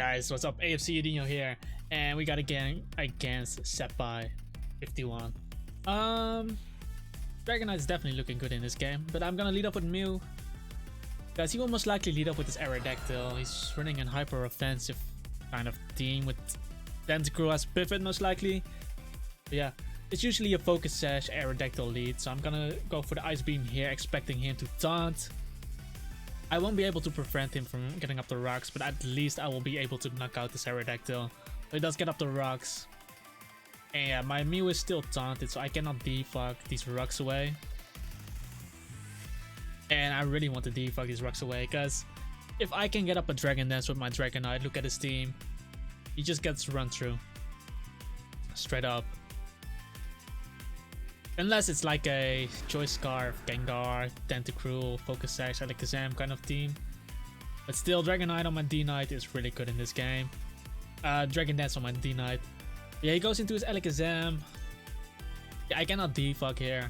guys, what's up? AFC Udino here, and we got a game against Seppai 51. Dragonite's definitely looking good in this game, but I'm gonna lead up with Mew. Guys, he will most likely lead up with his Aerodactyl. He's running an hyper offensive kind of team with Tentacruel as pivot most likely. But yeah, it's usually a Focus Sash Aerodactyl lead, so I'm gonna go for the Ice Beam here, expecting him to taunt. I won't be able to prevent him from getting up the rocks, but at least I will be able to knock out this Aerodactyl. So he does get up the rocks. And yeah, my Mew is still taunted, so I cannot defog these rocks away. And I really want to defog these rocks away, because if I can get up a Dragon Dance with my Dragonite, look at his team. He just gets run through. Straight up. Unless it's like a Choice Scarf, Gengar, Tentacruel, Focus Sash, Alakazam kind of team. But still, Dragonite on my D-Knight is really good in this game. Dragon Dance on my D-Knight. Yeah, he goes into his Alakazam. Yeah, I cannot defog here.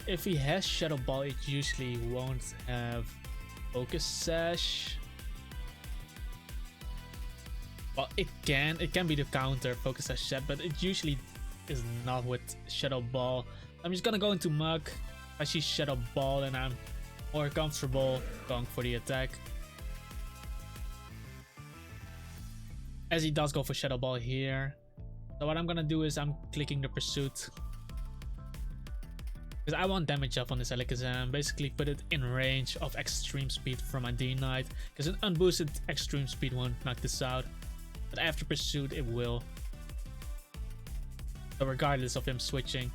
If he has Shadow Ball, it usually won't have Focus Sash. Well, it can be the counter Focus Sash set, but it usually is not with Shadow Ball. I'm just gonna go into Mug. I see Shadow Ball and I'm more comfortable going for the attack. As he does go for Shadow Ball here. So what I'm gonna do is I'm clicking the Pursuit. Because I want damage up on this Alakazam. Basically put it in range of Extreme Speed from my D-Knight. Because an unboosted Extreme Speed won't knock this out. But after Pursuit it will. So regardless of him switching.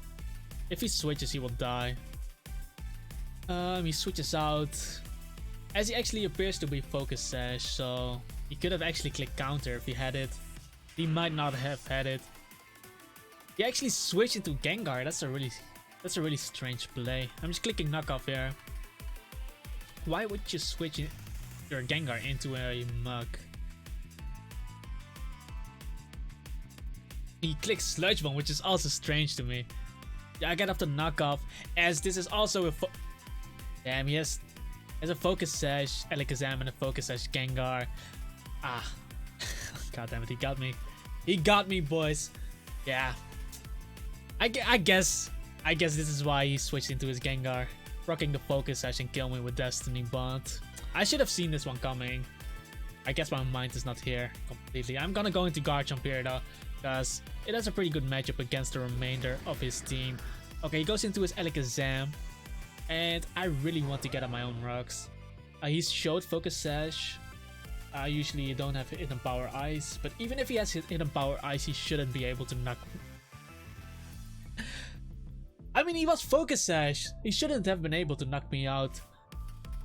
If he switches, he will die. He switches out. As he actually appears to be Focus Sash, so he could have actually clicked counter if he had it. He might not have had it. He actually switched into Gengar. That's a really strange play. I'm just clicking knockoff here. Why would you switch your Gengar into a Mug? He clicks Sludge Bomb, which is also strange to me. Yeah, I get up the knockoff, as this is also a damn, he has a Focus Sash Alakazam and a Focus Sash Gengar. Ah, god damn it, he got me. He got me, boys. Yeah, I guess this is why he switched into his Gengar, rocking the Focus Sash and kill me with Destiny Bond. I should have seen this one coming. I guess my mind is not here completely. I'm gonna go into Garchomp here though, because it has a pretty good matchup against the remainder of his team. Okay, he goes into his Alakazam, and I really want to get on my own rocks. He showed Focus Sash. Usually you don't have Hidden Power Ice, but even if he has Hidden Power Ice, he shouldn't be able to knock. I mean, he was Focus Sash. He shouldn't have been able to knock me out,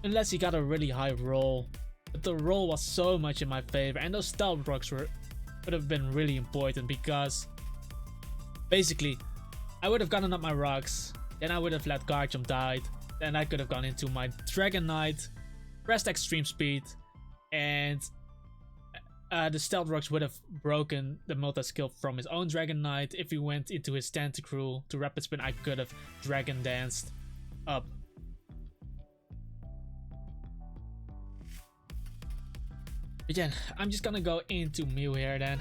unless he got a really high roll. But the roll was so much in my favor, and those Stealth Rocks would have been really important, because basically I would have gotten up my rocks, then I would have let Garchomp die, then I could have gone into my Dragonite, pressed Extreme Speed, and the Stealth Rocks would have broken the multi-skill from his own Dragonite. If he went into his Tentacruel to Rapid Spin, I could have Dragon Danced up. But yeah, I'm just gonna go into Mew here then.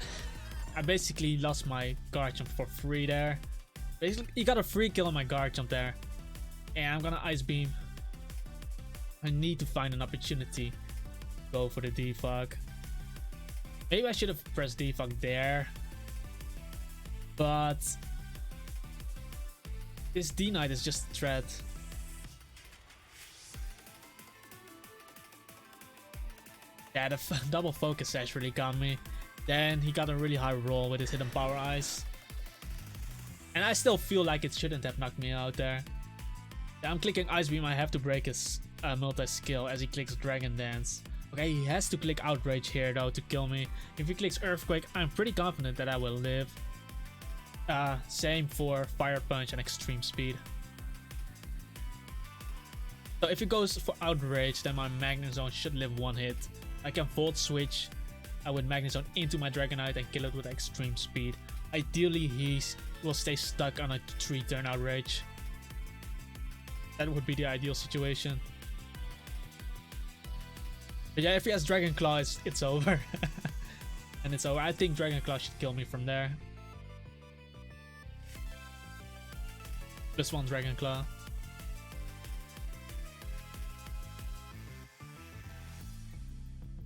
I basically lost my Garchomp for free there. Basically, he got a free kill on my Garchomp there. And I'm gonna Ice Beam. I need to find an opportunity to go for the defog. Maybe I should have pressed defog there. But this D-Knight is just a threat. Yeah, the double Focus Sash really got me. Then he got a really high roll with his Hidden Power Ice. And I still feel like it shouldn't have knocked me out there. Yeah, I'm clicking Ice Beam. I have to break his multi-skill as he clicks Dragon Dance. Okay, he has to click Outrage here though to kill me. If he clicks Earthquake, I'm pretty confident that I will live. Same for Fire Punch and Extreme Speed. So if he goes for Outrage, then my Magnezone should live one hit. I can Volt Switch with Magnezone into my Dragonite and kill it with Extreme Speed. Ideally, he will stay stuck on a 3-turn Outrage. That would be the ideal situation. But yeah, if he has Dragon Claw, it's over. And it's over. I think Dragon Claw should kill me from there. +1 Dragon Claw.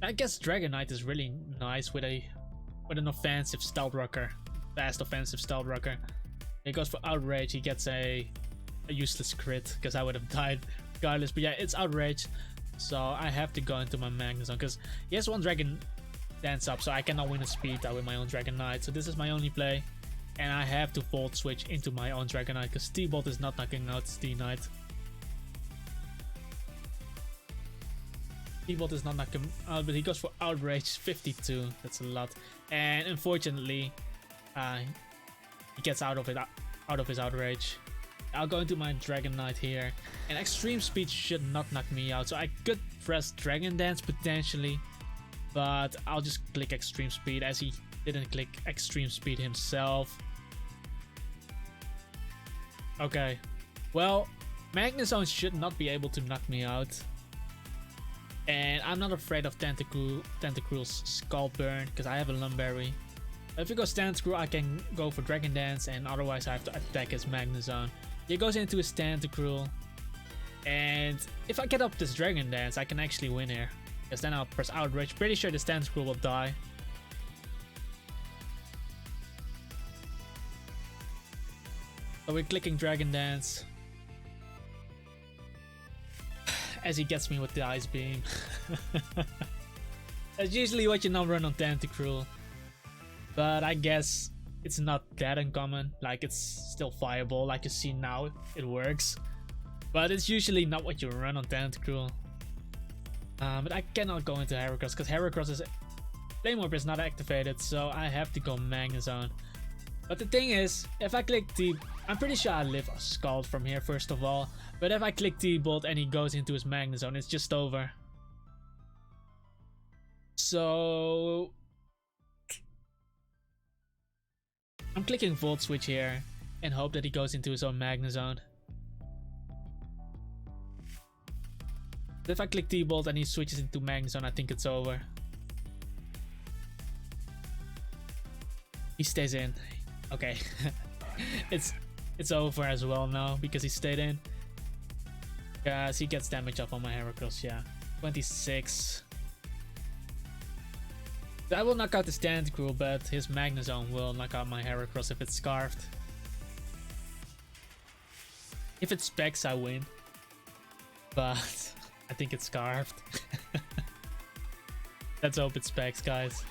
I guess Dragonite is really nice with an offensive Stealth Rocker. Fast offensive Stealth Rocker. He goes for Outrage, he gets a useless crit, because I would have died regardless. But yeah, it's Outrage. So I have to go into my Magnezone, because he has one Dragon Dance up, so I cannot win a speed with my own Dragonite. So this is my only play. And I have to Volt Switch into my own Dragonite, because T-Bolt is not knocking out Steelite. T-Bolt is not knocking out, but he goes for Outrage 52. That's a lot. And unfortunately, he gets out of his Outrage. I'll go into my Dragonite here. And Extreme Speed should not knock me out. So I could press Dragon Dance potentially. But I'll just click Extreme Speed, as he didn't click Extreme Speed himself. Okay. Well, Magnezone should not be able to knock me out. And I'm not afraid of Tentacruel's Skull Burn, because I have a Lumberry. If he goes Tentacruel, I can go for Dragon Dance, and otherwise I have to attack his Magnezone. He goes into his Tentacruel. And if I get up this Dragon Dance, I can actually win here. Because then I'll press Outrage. Pretty sure this Tentacruel will die. So we're clicking Dragon Dance. As he gets me with the Ice Beam. That's usually what you not run on Tentacruel. But I guess it's not that uncommon. Like, it's still viable. Like you see now, it works. But it's usually not what you run on Tentacruel. But I cannot go into Heracross, because Heracross is... Flame Orb is not activated, so I have to go Magnezone. But the thing is, if I click T... I'm pretty sure I live a Scald from here, first of all. But if I click T-Bolt and he goes into his Magnezone, it's just over. So... I'm clicking Volt Switch here and hope that he goes into his own Magnezone. If I click T-Bolt and he switches into Magnezone, I think it's over. He stays in. Okay. it's over as well now because he stayed in. Because he gets damage up on my Heracross, yeah. 26. I will knock out the Tentacruel, but his Magnezone will knock out my Heracross if it's Scarfed. If it Specs, I win. But I think it's Scarfed. Let's hope it Specs, guys.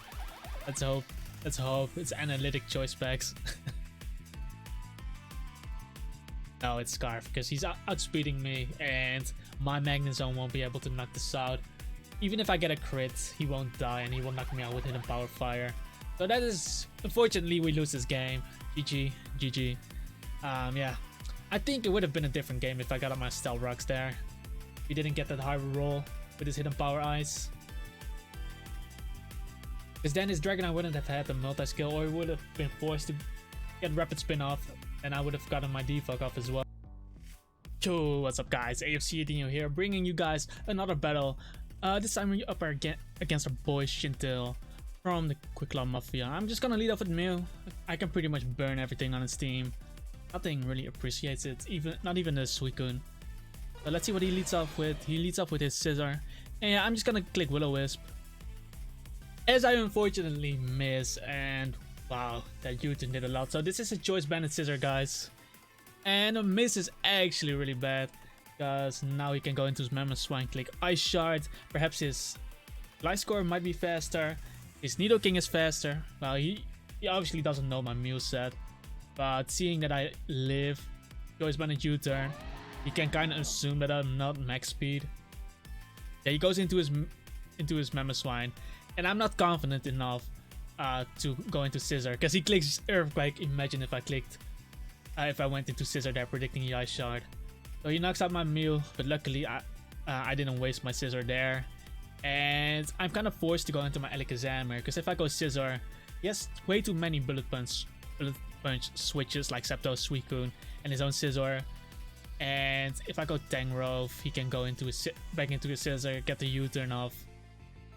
Let's hope. Let's hope it's Analytic Choice Specs. No, it's Scarf, because he's outspeeding me, and my Magnezone won't be able to knock this out. Even if I get a crit, he won't die, and he will knock me out with Hidden Power Fire. So that is... Unfortunately, we lose this game. GG. GG. Yeah. I think it would have been a different game if I got up my Stealth Rocks there. He didn't get that high roll with his Hidden Power Ice. Because then his Dragonite wouldn't have had the multi-skill, or he would have been forced to get Rapid Spin off, and I would have gotten my defog off as well. Yo, what's up guys, AFC Dino here, bringing you guys another battle. This time we're up against our boy Shintil from the Quick Claw Mafia. I'm just gonna lead off with Mew. I can pretty much burn everything on his team. Nothing really appreciates it, not even the Suicune. But let's see what he leads off with. He leads off with his Scissor. And yeah, I'm just gonna click Will-O-Wisp. As I unfortunately miss, and wow, that U-turn did a lot. So this is a Choice Banded Scissor, guys. And a miss is actually really bad, because now he can go into his Mammoth click Ice Shard. Perhaps his Life Score might be faster. His Nidoking is faster. Well, he obviously doesn't know my moveset. But seeing that I live Choice Banded U-turn, he can kind of assume that I'm not max speed. Yeah, he goes into his Mammoth, and I'm not confident enough to go into Scissor, because he clicks Earthquake. Imagine if I clicked, if I went into Scissor there predicting the Ice Shard. So he knocks out my Mew, but luckily I didn't waste my Scissor there. And I'm kind of forced to go into my Alakazam, because if I go Scissor, he has way too many Bullet Punch switches like Zapdos, Suicune, and his own Scissor. And if I go Tangrowth, he can go into back into his Scissor, get the U-turn off.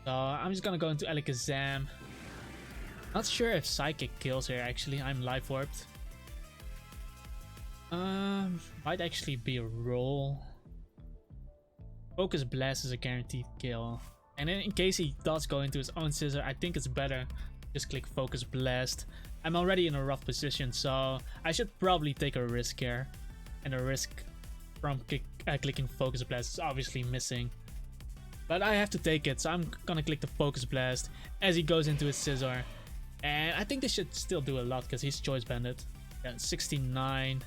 So I'm just gonna go into Alakazam. Not sure if Psychic kills here actually. I'm Life Orbed. Might actually be a roll. Focus Blast is a guaranteed kill. And then in case he does go into his own Scissor, I think it's better just click Focus Blast. I'm already in a rough position, so I should probably take a risk here. And the risk from clicking Focus Blast is obviously missing. But I have to take it, so I'm gonna click the Focus Blast as he goes into his Scissor. And I think this should still do a lot because he's Choice Banded. Yeah, 69.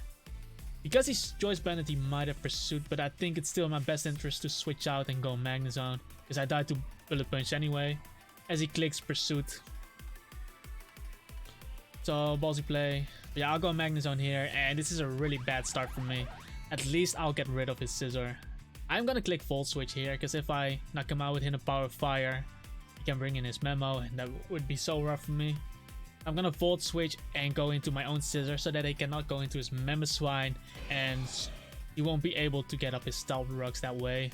Because he's Choice Banded, he might have Pursuit, but I think it's still in my best interest to switch out and go Magnezone. Because I died to Bullet Punch anyway, as he clicks Pursuit. So, ballsy play. But yeah, I'll go Magnezone here, and this is a really bad start for me. At least I'll get rid of his Scissor. I'm gonna click Volt Switch here, because if I knock him out with Hidden Power Fire, he can bring in his Memo, and that would be so rough for me. I'm gonna Volt Switch and go into my own Scissor so that he cannot go into his Mamoswine, and he won't be able to get up his Stealth Rocks that way.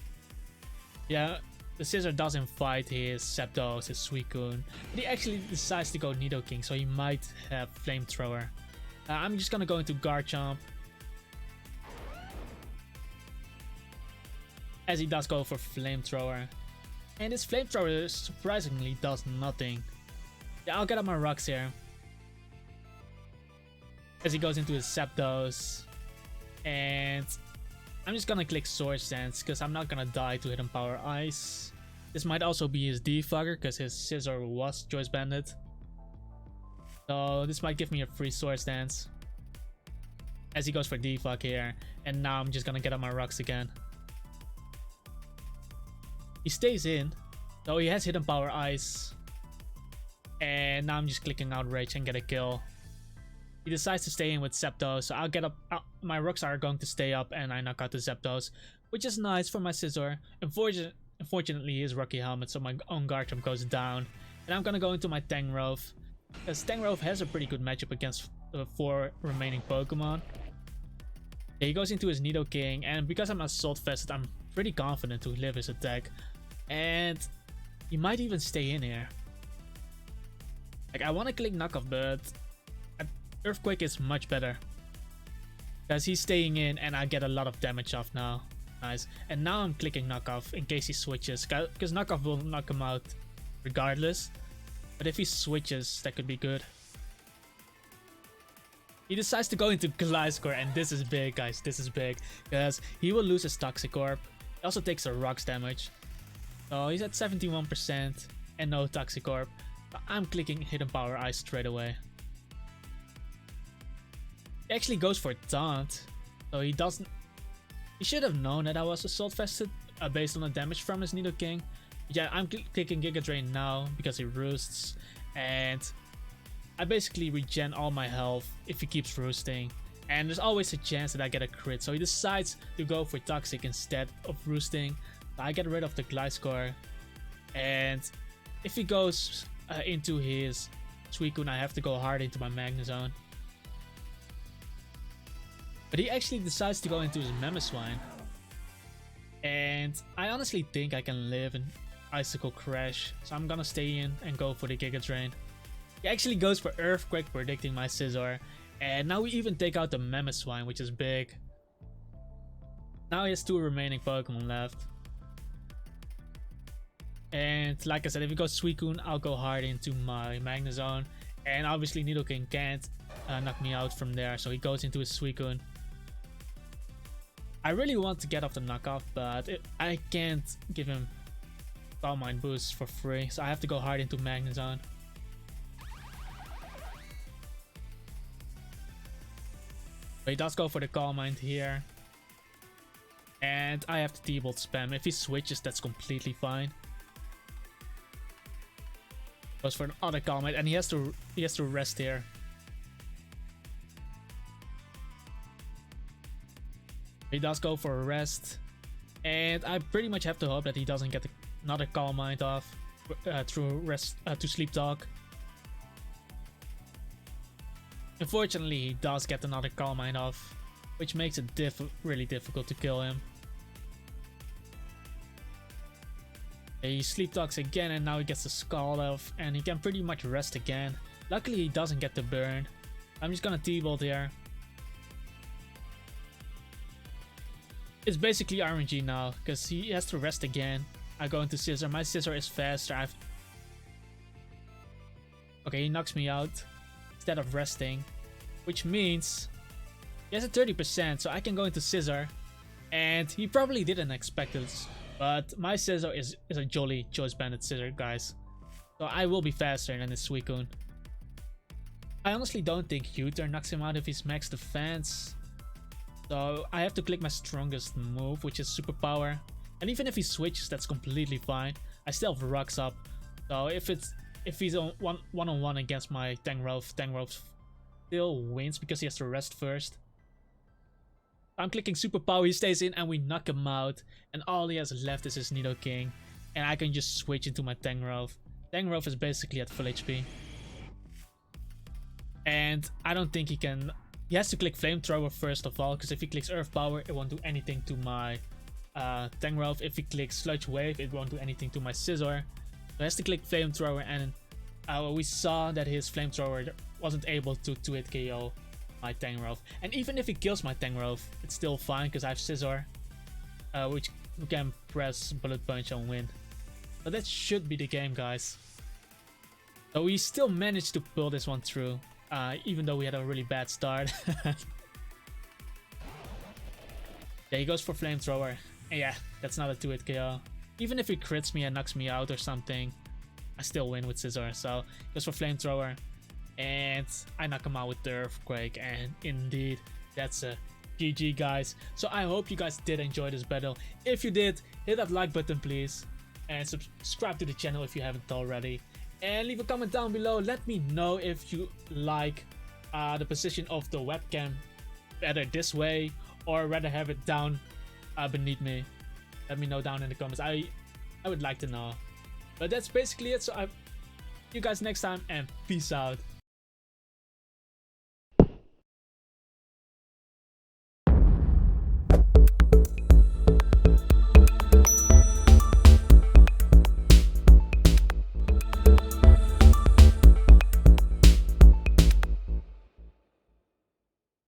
Yeah, the Scissor doesn't fight his Zapdos, his Suicune, but he actually decides to go Nidoking, so he might have Flamethrower. I'm just gonna go into Garchomp, as he does go for Flamethrower. And this Flamethrower surprisingly does nothing. Yeah, I'll get up my rocks here. As he goes into his Zapdos. And I'm just gonna click Swords Dance because I'm not gonna die to Hidden Power Ice. This might also be his Defogger because his Scissor was Choice Banded. So this might give me a free Swords Dance. As he goes for Defog here. And now I'm just gonna get up my rocks again. He stays in. So he has Hidden Power Ice. And now I'm just clicking Outrage and get a kill. He decides to stay in with Zapdos, so I'll get up. My rocks are going to stay up, and I knock out the Zapdos, which is nice for my Scissor. Unfortunately, he is Rocky Helmet, so my own Garchomp goes down. And I'm gonna go into my Tangrowth, because Tangrowth has a pretty good matchup against the 4 remaining Pokemon. Yeah, he goes into his Nidoking, and because I'm Assault Vested, I'm pretty confident to live his attack. And he might even stay in here. Like, I want to click Knockoff, but Earthquake is much better. Because he's staying in and I get a lot of damage off now. Nice. And now I'm clicking Knockoff in case he switches. Because Knockoff will knock him out regardless. But if he switches, that could be good. He decides to go into Gliscor, and this is big, guys. This is big. Because he will lose his Toxicorp. He also takes a Rocks damage. So he's at 71% and no Toxicorp. I'm clicking Hidden Power Ice straight away. He actually goes for Taunt. So he doesn't... He should have known that I was Assault Vested based on the damage from his Nidoking. Yeah, I'm clicking Giga Drain now because he roosts. And I basically regen all my health if he keeps roosting. And there's always a chance that I get a crit. So he decides to go for Toxic instead of roosting. I get rid of the Gliscor. And if he goes into his Suicune, I have to go hard into my Magnezone. But he actually decides to go into his Mamoswine. And I honestly think I can live in Icicle Crash. So I'm gonna stay in and go for the Giga Drain. He actually goes for Earthquake, predicting my Scizor. And now we even take out the Mamoswine, which is big. Now he has 2 remaining Pokemon left. And like I said, if he goes Suicune, I'll go hard into my Magnezone. And obviously Nidoking can't knock me out from there, so he goes into his Suicune. I really want to get off the knockoff, but I can't give him Calm Mind boost for free, so I have to go hard into Magnezone. But he does go for the Calm Mind here. And I have to T-Bolt spam. If he switches, that's completely fine. Goes for another Calm Mind, and he has to rest here. He does go for a rest, and I pretty much have to hope that he doesn't get another Calm Mind off through rest to Sleep Talk. Unfortunately, he does get another Calm Mind off, which makes it really difficult to kill him. He sleep talks again, and now he gets the skull off, and he can pretty much rest again. Luckily he doesn't get the burn. I'm just gonna T-bolt here. It's basically RNG now, because he has to rest again. I go into Scissor. My Scissor is faster. Okay, he knocks me out instead of resting, which means he has a 30%, so I can go into Scissor. And he probably didn't expect this, but my Scissor is a jolly Choice Banded Scissor, guys. So I will be faster than his Suicune. I honestly don't think U-turn knocks him out if he's max defense. So I have to click my strongest move, which is Superpower. And even if he switches, that's completely fine. I still have Rocks up. So if he's on one-on-one against my Tangrowth still wins because he has to rest first. I'm clicking Superpower, he stays in, and we knock him out. And all he has left is his Nidoking. And I can just switch into my Tangrowth. Tangrowth is basically at full HP. And I don't think he can... He has to click Flamethrower first of all, because if he clicks Earth Power, it won't do anything to my Tangrowth. If he clicks Sludge Wave, it won't do anything to my Scizor. So he has to click Flamethrower, and we saw that his Flamethrower wasn't able to 2-hit KO my Tangrowth. And even if he kills my Tangrowth, it's still fine, because I have Scizor, which can press Bullet Punch and win. So that should be the game, guys. So we still managed to pull this one through. Even though we had a really bad start. Yeah, he goes for Flamethrower. And yeah, that's not a 2-hit KO. Even if he crits me and knocks me out or something, I still win with Scizor. So he goes for Flamethrower. And I knock him out with the Earthquake. And indeed, that's a GG, guys. So I hope you guys did enjoy this battle. If you did, hit that like button, please. And subscribe to the channel if you haven't already. And leave a comment down below. Let me know if you like the position of the webcam better this way, or rather have it down beneath me. Let me know down in the comments. I would like to know. But that's basically it. So I see you guys next time, and peace out.